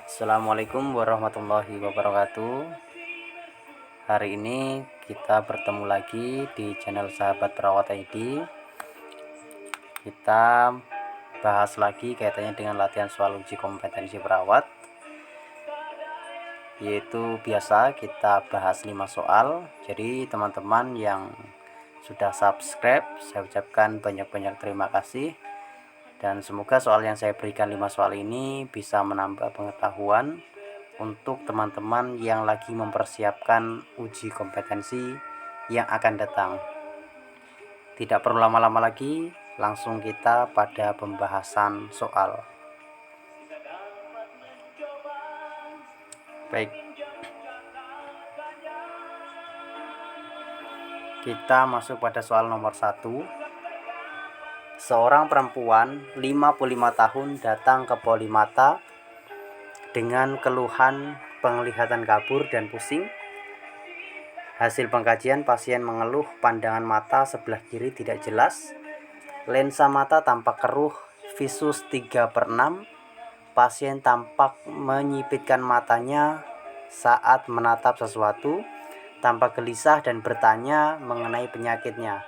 Assalamualaikum warahmatullahi wabarakatuh. Hari ini kita bertemu lagi di channel Sahabat Perawat ID. Kita bahas lagi kaitannya dengan latihan soal uji kompetensi perawat, yaitu biasa kita bahas 5 soal. Jadi teman-teman yang sudah subscribe, saya ucapkan banyak-banyak terima kasih. Dan semoga soal yang saya berikan 5 soal ini bisa menambah pengetahuan untuk teman-teman yang lagi mempersiapkan uji kompetensi yang akan datang. Tidak perlu lama-lama lagi, langsung kita pada pembahasan soal. Baik, kita masuk pada soal nomor 1. Seorang perempuan 55 tahun datang ke polimata dengan keluhan penglihatan kabur dan pusing. Hasil pengkajian, pasien mengeluh pandangan mata sebelah kiri tidak jelas, lensa mata tampak keruh, visus 3/6. Pasien tampak menyipitkan matanya saat menatap sesuatu, tampak gelisah dan bertanya mengenai penyakitnya.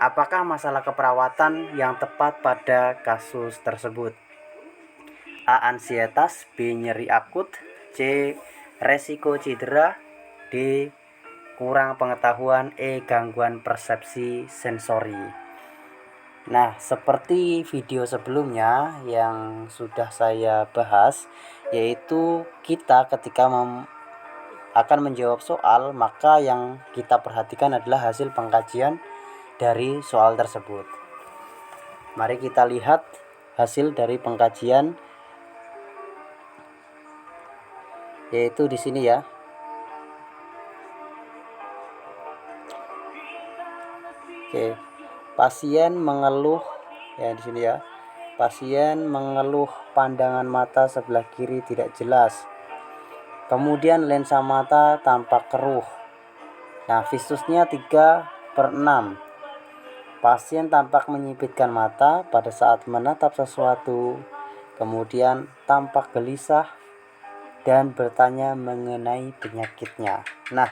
Apakah masalah keperawatan yang tepat pada kasus tersebut? A. Ansietas, B. Nyeri akut, C. Resiko cedera, D. Kurang pengetahuan, E. Gangguan persepsi sensori. Nah, seperti video sebelumnya yang sudah saya bahas, yaitu kita ketika akan menjawab soal, maka yang kita perhatikan adalah hasil pengkajian dari soal tersebut. Mari kita lihat hasil dari pengkajian, yaitu di sini ya. Oke, pasien mengeluh ya di sini ya. Pasien mengeluh pandangan mata sebelah kiri tidak jelas. Kemudian lensa mata tampak keruh. Nah, visusnya 3/6. Pasien tampak menyipitkan mata pada saat menatap sesuatu. Kemudian tampak gelisah dan bertanya mengenai penyakitnya. Nah,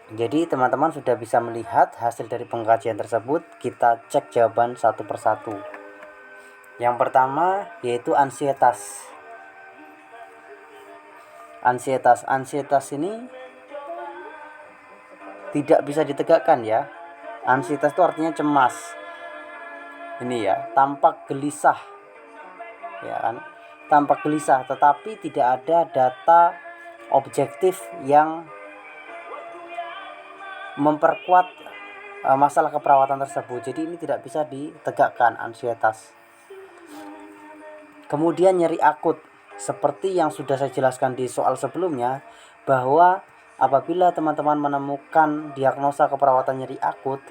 jadi teman-teman sudah bisa melihat hasil dari pengkajian tersebut. Kita cek jawaban satu persatu. Yang pertama yaitu ansietas. Ansietas ini tidak bisa ditegakkan ya. Ansietas itu artinya cemas. Ini ya, tampak gelisah. Ya kan? Tampak gelisah, tetapi tidak ada data objektif yang memperkuat masalah keperawatan tersebut. Jadi ini tidak bisa ditegakkan ansietas. Kemudian nyeri akut, seperti yang sudah saya jelaskan di soal sebelumnya, bahwa apabila teman-teman menemukan diagnosa keperawatan nyeri akut,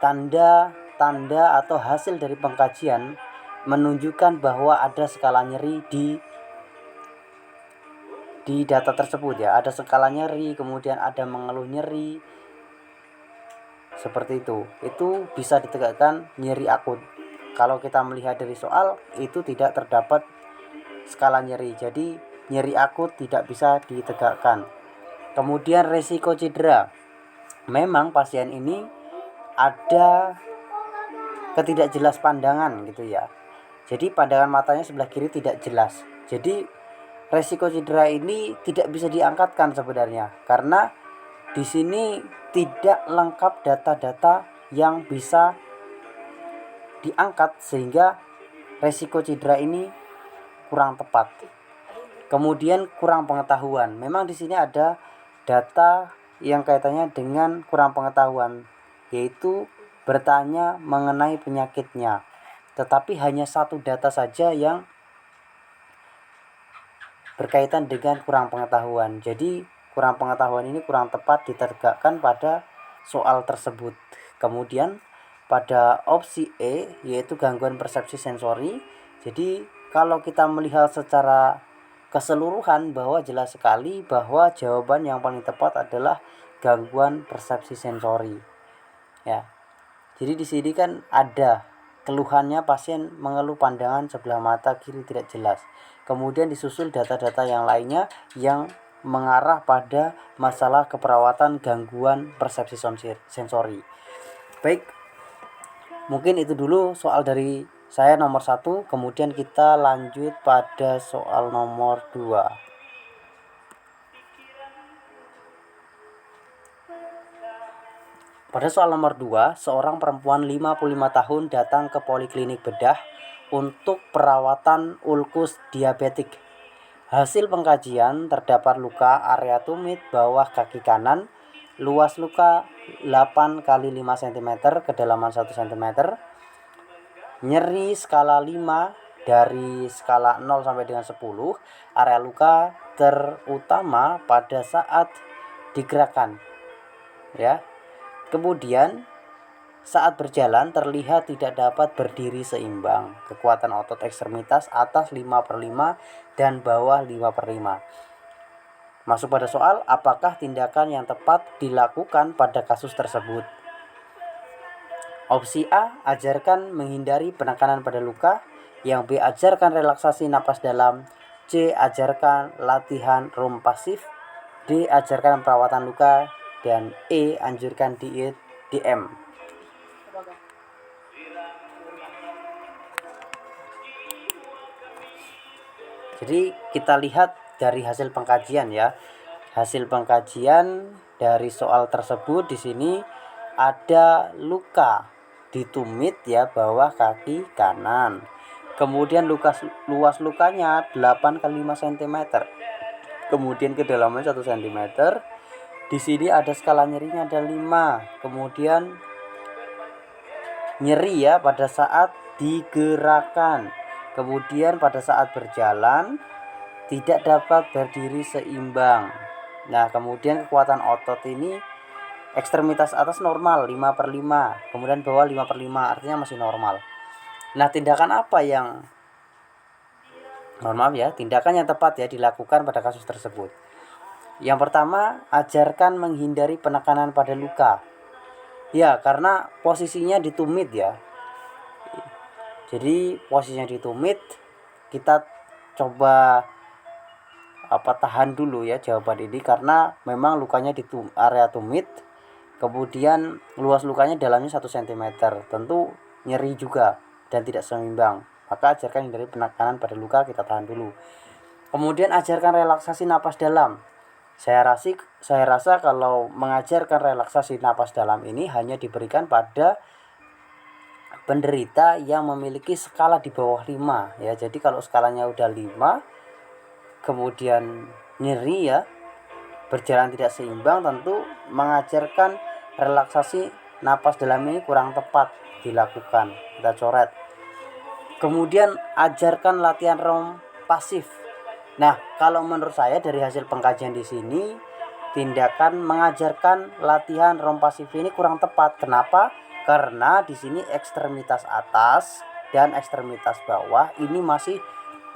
tanda-tanda atau hasil dari pengkajian menunjukkan bahwa ada skala nyeri di data tersebut ya. Ada skala nyeri, kemudian ada mengeluh nyeri, seperti itu bisa ditegakkan nyeri akut. Kalau kita melihat dari soal, itu tidak terdapat skala nyeri, jadi nyeri akut tidak bisa ditegakkan. Kemudian resiko cedera, memang pasien ini ada ketidakjelas pandangan gitu ya. Jadi pandangan matanya sebelah kiri tidak jelas. Jadi resiko cedera ini tidak bisa diangkatkan sebenarnya, karena di sini tidak lengkap data-data yang bisa diangkat, sehingga resiko cedera ini kurang tepat. Kemudian kurang pengetahuan. Memang di sini ada data yang kaitannya dengan kurang pengetahuan, yaitu bertanya mengenai penyakitnya. Tetapi hanya satu data saja yang berkaitan dengan kurang pengetahuan. Jadi kurang pengetahuan ini kurang tepat ditegakkan pada soal tersebut. Kemudian pada opsi E yaitu gangguan persepsi sensori. Jadi kalau kita melihat secara keseluruhan, bahwa jelas sekali bahwa jawaban yang paling tepat adalah gangguan persepsi sensori. Ya. Jadi di sini kan ada Keluhannya, pasien mengeluh pandangan sebelah mata kiri tidak jelas. Kemudian disusul data-data yang lainnya yang mengarah pada masalah keperawatan gangguan persepsi sensori. Baik, mungkin itu dulu soal dari saya nomor 1. Kemudian kita lanjut pada soal nomor 2. Pada soal nomor 2, seorang perempuan 55 tahun datang ke poliklinik bedah untuk perawatan ulkus diabetik. Hasil pengkajian terdapat luka area tumit bawah kaki kanan, luas luka 8 x 5 cm, kedalaman 1 cm, nyeri skala 5 dari skala 0 sampai dengan 10, area luka terutama pada saat digerakkan, ya. Kemudian saat berjalan terlihat tidak dapat berdiri seimbang. Kekuatan otot ekstremitas atas 5/5 dan bawah 5/5. Masuk pada soal, apakah tindakan yang tepat dilakukan pada kasus tersebut? Opsi A, ajarkan menghindari penekanan pada luka. Yang B, ajarkan relaksasi napas dalam. C, ajarkan latihan rom pasif. D, ajarkan perawatan luka. Dan E, anjurkan diet DM. Jadi kita lihat dari hasil pengkajian, ya. Hasil pengkajian dari soal tersebut di sini ada luka di tumit, ya, bawah kaki kanan. Kemudian luas lukanya 8 x 5 cm. Kemudian kedalaman 1 cm. Di sini ada skala nyerinya ada 5. Kemudian nyeri, ya, pada saat digerakkan. Kemudian pada saat berjalan tidak dapat berdiri seimbang. Nah, kemudian kekuatan otot ini ekstremitas atas normal 5/5, kemudian bawah 5/5, artinya masih normal. Nah, tindakan apa yang normal, ya? Tindakan yang tepat, ya, dilakukan pada kasus tersebut. Yang pertama, ajarkan menghindari penekanan pada luka. Ya, karena posisinya di tumit, ya. Jadi posisinya di tumit, kita coba tahan dulu, ya, jawaban ini, karena memang lukanya di area tumit. Kemudian luas lukanya dalamnya 1 cm. Tentu nyeri juga dan tidak seimbang. Maka ajarkan hindari penekanan pada luka, kita tahan dulu. Kemudian ajarkan relaksasi napas dalam. Saya rasa kalau mengajarkan relaksasi napas dalam ini hanya diberikan pada penderita yang memiliki skala di bawah 5, ya. Jadi kalau skalanya udah 5, kemudian nyeri, ya, berjalan tidak seimbang, tentu mengajarkan relaksasi napas dalam ini kurang tepat dilakukan. Kita coret. Kemudian ajarkan latihan rom pasif. Nah, kalau menurut saya dari hasil pengkajian di sini, tindakan mengajarkan latihan rom pasif ini kurang tepat. Kenapa? Karena di sini ekstremitas atas dan ekstremitas bawah ini masih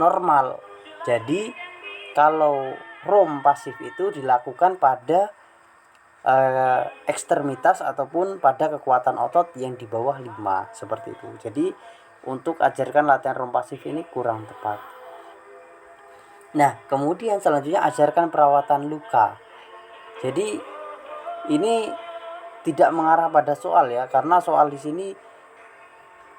normal. Jadi kalau rom pasif itu dilakukan pada ekstremitas ataupun pada kekuatan otot yang di bawah 5, seperti itu. Jadi untuk ajarkan latihan rom pasif ini kurang tepat. Nah, kemudian selanjutnya ajarkan perawatan luka. Jadi ini tidak mengarah pada soal, ya, karena soal di sini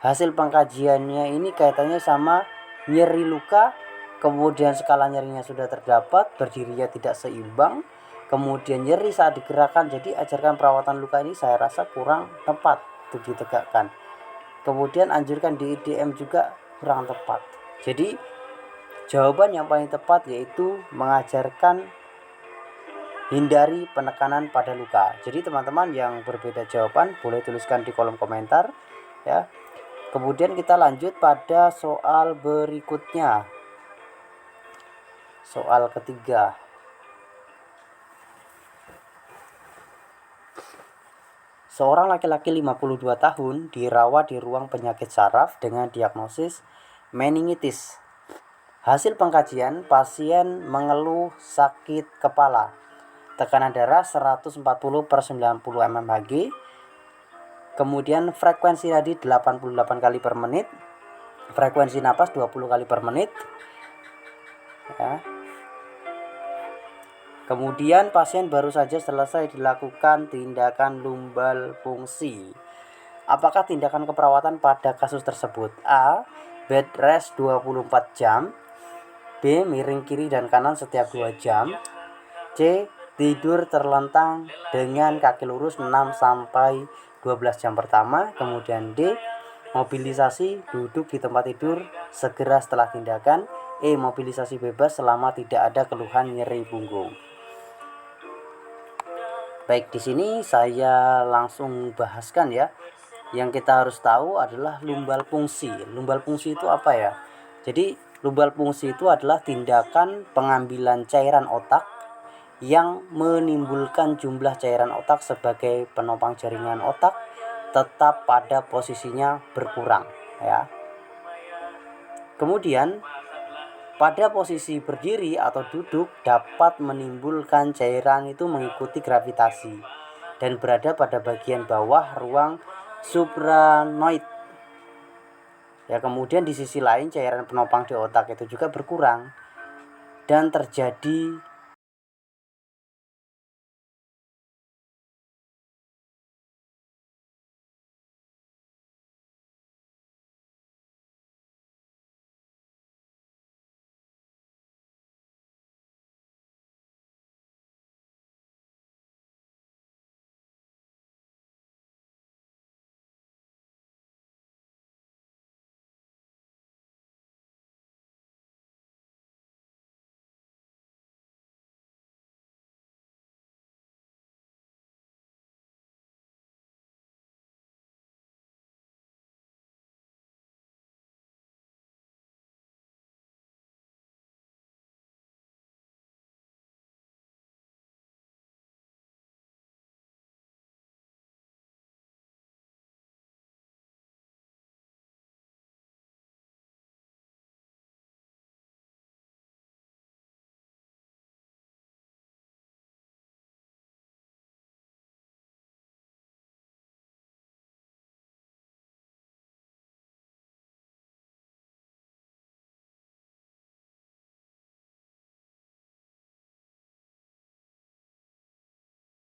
hasil pengkajiannya ini kaitannya sama nyeri luka, kemudian skala nyerinya sudah terdapat, berdirinya tidak seimbang, kemudian nyeri saat digerakkan. Jadi ajarkan perawatan luka ini saya rasa kurang tepat untuk ditegakkan. Kemudian anjurkan di IDM juga kurang tepat. Jadi jawaban yang paling tepat yaitu mengajarkan hindari penekanan pada luka. Jadi teman-teman yang berbeda jawaban boleh tuliskan di kolom komentar, ya. Kemudian kita lanjut pada soal berikutnya. Soal ketiga. Seorang laki-laki 52 tahun dirawat di ruang penyakit saraf dengan diagnosis meningitis. Hasil pengkajian, pasien mengeluh sakit kepala, tekanan darah 140/90 mmHg, Kemudian frekuensi nadi 88 kali per menit, frekuensi napas 20 kali per menit ya. Kemudian pasien baru saja selesai dilakukan tindakan lumbal fungsi. Apakah tindakan keperawatan pada kasus tersebut? A. Bed rest 24 jam. B. Miring kiri dan kanan setiap 2 jam. C. Tidur terlentang dengan kaki lurus 6 sampai 12 jam pertama. Kemudian D. Mobilisasi duduk di tempat tidur segera setelah tindakan. E. Mobilisasi bebas selama tidak ada keluhan nyeri punggung. Baik, di sini saya langsung bahaskan ya. Yang kita harus tahu adalah lumbal fungsi. Lumbal fungsi itu apa ya? Jadi lumbal fungsi itu adalah tindakan pengambilan cairan otak yang menimbulkan jumlah cairan otak sebagai penopang jaringan otak tetap pada posisinya berkurang ya. Kemudian pada posisi berdiri atau duduk dapat menimbulkan cairan itu mengikuti gravitasi dan berada pada bagian bawah ruang supranoid. Ya, kemudian di sisi lain cairan penopang di otak itu juga berkurang dan terjadi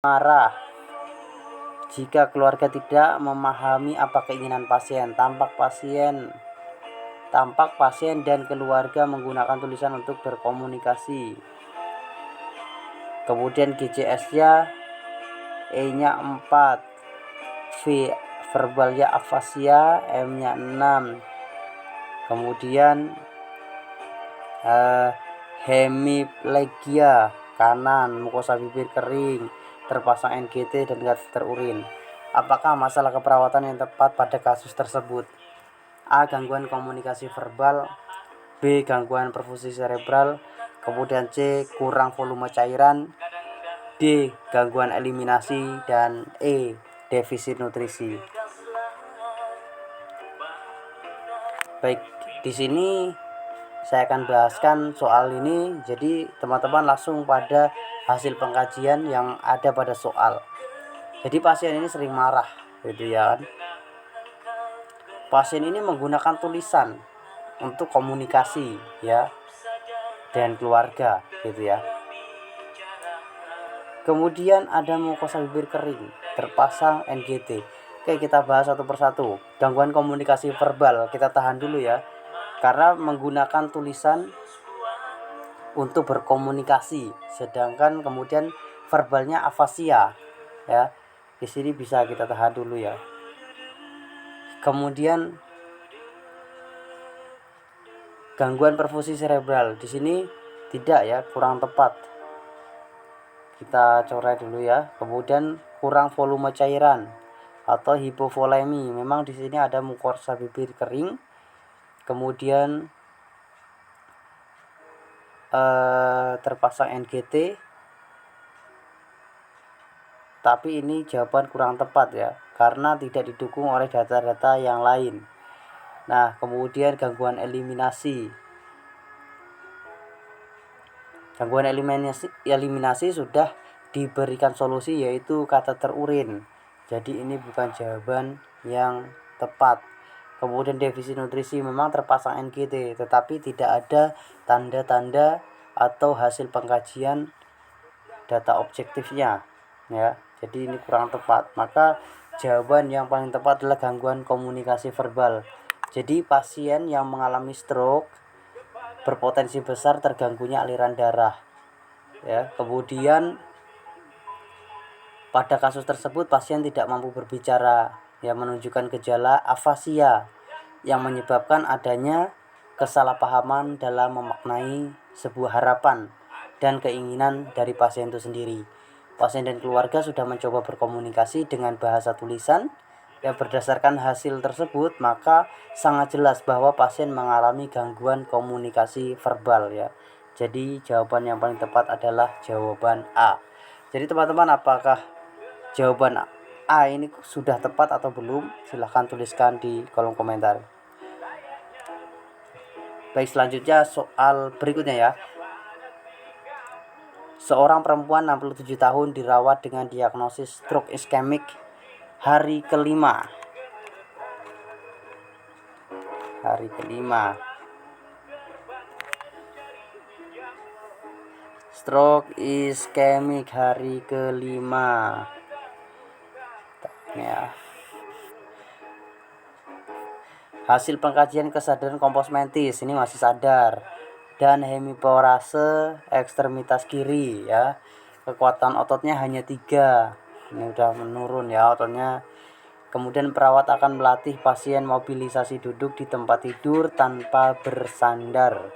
marah jika keluarga tidak memahami apa keinginan pasien. Tampak pasien dan keluarga menggunakan tulisan untuk berkomunikasi. Kemudian GCS-nya E-nya 4, verbalnya afasia, M-nya 6. Kemudian hemiplegia kanan, mukosa bibir kering, terpasang NGT dan kateter urin. Apakah masalah keperawatan yang tepat pada kasus tersebut? A. Gangguan komunikasi verbal. B. Gangguan perfusi cerebral. Kemudian C. Kurang volume cairan. D. Gangguan eliminasi. Dan E. Defisit nutrisi. Baik, di sini saya akan bahaskan soal ini. Jadi teman-teman langsung pada hasil pengkajian yang ada pada soal. Jadi pasien ini sering marah gitu ya kan. Pasien ini menggunakan tulisan untuk komunikasi ya dengan keluarga gitu ya. Kemudian ada mukosa bibir kering, terpasang NGT. Oke, kita bahas satu persatu. Gangguan komunikasi verbal kita tahan dulu ya. Karena menggunakan tulisan untuk berkomunikasi, sedangkan kemudian verbalnya afasia ya. Di sini bisa kita tahan dulu ya. Kemudian gangguan perfusi cerebral di sini tidak ya, kurang tepat. Kita coret dulu ya. Kemudian kurang volume cairan atau hipovolemi. Memang di sini ada mukosa bibir kering. Kemudian terpasang NGT. Tapi ini jawaban kurang tepat ya, karena tidak didukung oleh data-data yang lain. Nah, kemudian gangguan eliminasi. Gangguan eliminasi sudah diberikan solusi, yaitu kateter urin. Jadi ini bukan jawaban yang tepat. Kemudian defisit nutrisi memang terpasang NGT, tetapi tidak ada tanda-tanda atau hasil pengkajian data objektifnya ya. Jadi ini kurang tepat. Maka jawaban yang paling tepat adalah gangguan komunikasi verbal. Jadi pasien yang mengalami stroke berpotensi besar terganggunya aliran darah ya. Kemudian pada kasus tersebut pasien tidak mampu berbicara yang menunjukkan gejala afasia yang menyebabkan adanya kesalahpahaman dalam memaknai sebuah harapan dan keinginan dari pasien itu sendiri. Pasien dan keluarga sudah mencoba berkomunikasi dengan bahasa tulisan. Ya, berdasarkan hasil tersebut maka sangat jelas bahwa pasien mengalami gangguan komunikasi verbal ya. Jadi jawaban yang paling tepat adalah jawaban A. Jadi teman-teman, apakah jawaban A ini sudah tepat atau belum? Silahkan tuliskan di kolom komentar. Baik, selanjutnya soal berikutnya ya. Seorang perempuan 67 tahun dirawat dengan diagnosis stroke iskemik hari kelima. Stroke iskemik hari kelima. Ya. Hasil pengkajian kesadaran kompos mentis, ini masih sadar, dan hemiporase ekstremitas kiri ya. Kekuatan ototnya hanya 3. Ini udah menurun ya ototnya. Kemudian perawat akan melatih pasien mobilisasi duduk di tempat tidur tanpa bersandar.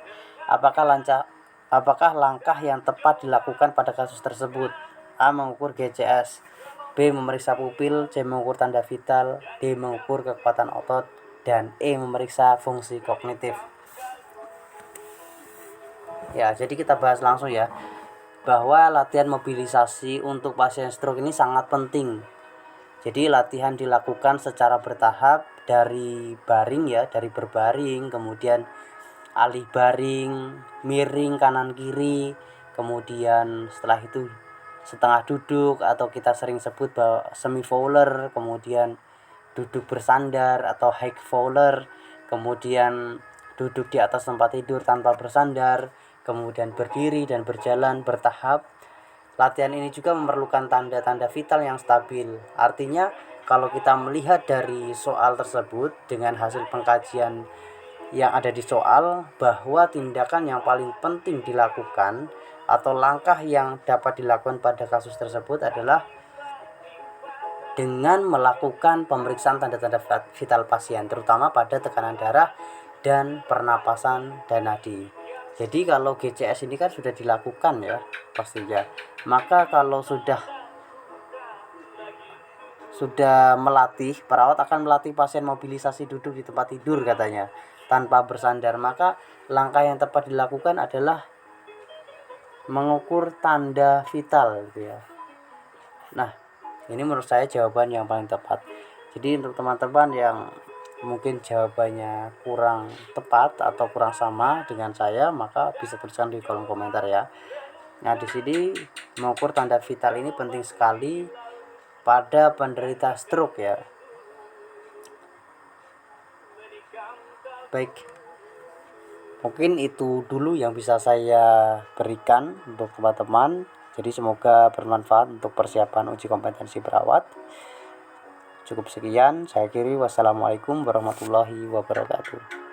Apakah langkah yang tepat dilakukan pada kasus tersebut? A. Mengukur GCS, B. Memeriksa pupil, C. Mengukur tanda vital, D. Mengukur kekuatan otot, dan E. Memeriksa fungsi kognitif. Ya, jadi kita bahas langsung ya, bahwa latihan mobilisasi untuk pasien stroke ini sangat penting. Jadi latihan dilakukan secara bertahap dari baring ya, dari berbaring, kemudian alih baring, miring kanan kiri, kemudian setelah itu setengah duduk atau kita sering sebut bahwa semi fowler, kemudian duduk bersandar atau high fowler, kemudian duduk di atas tempat tidur tanpa bersandar, kemudian berdiri dan berjalan bertahap. Latihan ini juga memerlukan tanda-tanda vital yang stabil. Artinya kalau kita melihat dari soal tersebut dengan hasil pengkajian yang ada di soal, bahwa tindakan yang paling penting dilakukan atau langkah yang dapat dilakukan pada kasus tersebut adalah dengan melakukan pemeriksaan tanda-tanda vital pasien, terutama pada tekanan darah dan pernapasan dan nadi. Jadi kalau GCS ini kan sudah dilakukan ya pastinya. Maka kalau sudah melatih, perawat akan melatih pasien mobilisasi duduk di tempat tidur katanya tanpa bersandar. Maka langkah yang tepat dilakukan adalah mengukur tanda vital gitu ya. Nah, ini menurut saya jawaban yang paling tepat. Jadi untuk teman-teman yang mungkin jawabannya kurang tepat atau kurang sama dengan saya, maka bisa tuliskan di kolom komentar ya. Nah, di sini mengukur tanda vital ini penting sekali pada penderita stroke ya. Baik, mungkin itu dulu yang bisa saya berikan untuk teman-teman. Jadi semoga bermanfaat untuk persiapan uji kompetensi perawat. Cukup sekian, saya akhiri. Wassalamualaikum warahmatullahi wabarakatuh.